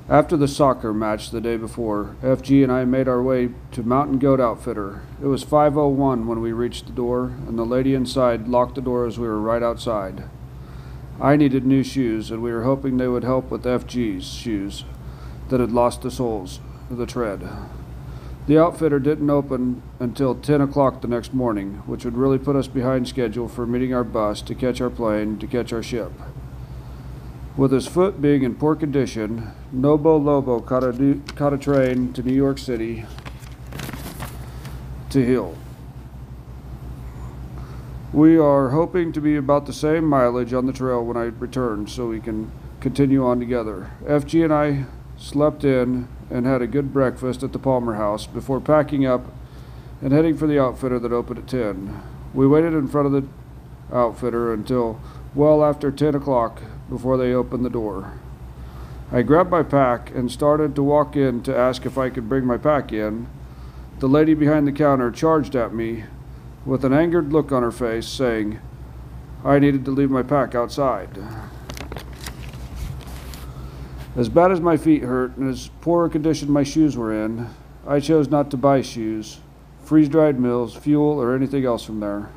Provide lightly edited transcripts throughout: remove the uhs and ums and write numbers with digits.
After the soccer match the day before, FG and I made our way to Mountain Goat Outfitter. It was 5:01 when we reached the door, and the lady inside locked the door as we were right outside. I needed new shoes, and we were hoping they would help with FG's shoes that had lost the soles of the tread. The outfitter didn't open until 10 o'clock the next morning, which would really put us behind schedule for meeting our bus to catch our plane to catch our ship. With his foot being in poor condition, Nobo Lobo caught a train to New York City to heal. We are hoping to be about the same mileage on the trail when I return so we can continue on together. FG and I slept in and had a good breakfast at the Palmer House before packing up and heading for the outfitter that opened at 10. We waited in front of the outfitter until well after 10 o'clock before they opened the door. I grabbed my pack and started to walk in to ask if I could bring my pack in. The lady behind the counter charged at me with an angered look on her face, saying I needed to leave my pack outside. As bad as my feet hurt and as poor a condition my shoes were in, I chose not to buy shoes, freeze-dried meals, fuel, or anything else from there.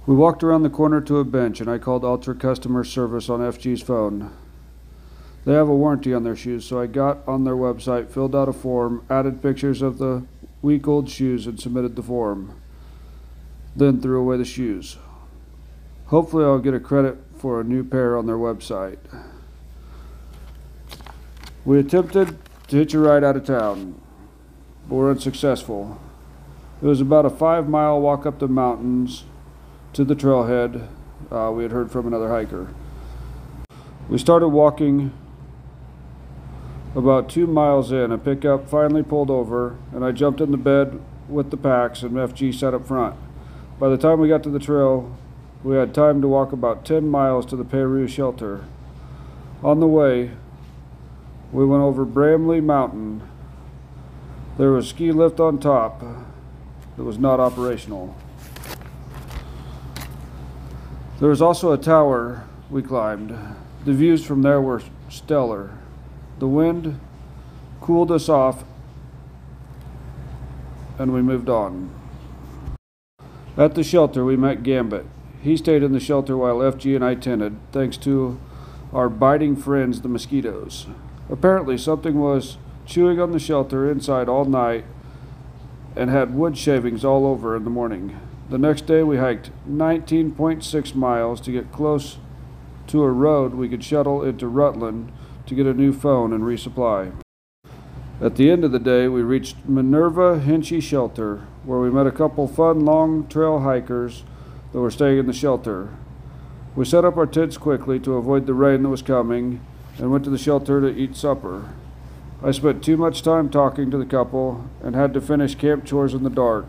We walked around the corner to a bench and I called Ultra Customer Service on FG's phone. They have a warranty on their shoes, so I got on their website, filled out a form, added pictures of the week-old shoes and submitted the form. Then threw away the shoes. Hopefully I'll get a credit for a new pair on their website. We attempted to hitch a ride out of town, but were unsuccessful. It was about a 5-mile walk up the mountains to the trailhead we had heard from another hiker. We started walking about 2 miles in. A pickup finally pulled over, and I jumped in the bed with the packs, and FG sat up front. By the time we got to the trail, we had time to walk about 10 miles to the Peru shelter. On the way, we went over Bramley Mountain. There was a ski lift on top that was not operational. There was also a tower we climbed. The views from there were stellar. The wind cooled us off, and we moved on. At the shelter, we met Gambit. He stayed in the shelter while FG and I tented, thanks to our biting friends, the mosquitoes. Apparently, something was chewing on the shelter inside all night and had wood shavings all over in the morning. The next day, we hiked 19.6 miles to get close to a road we could shuttle into Rutland to get a new phone and resupply. At the end of the day, we reached Minerva Hinchy Shelter, where we met a couple fun long trail hikers that were staying in the shelter. We set up our tents quickly to avoid the rain that was coming and went to the shelter to eat supper. I spent too much time talking to the couple and had to finish camp chores in the dark.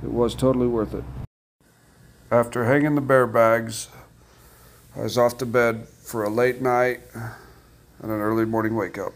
It was totally worth it. After hanging the bear bags, I was off to bed for a late night and an early morning wake up.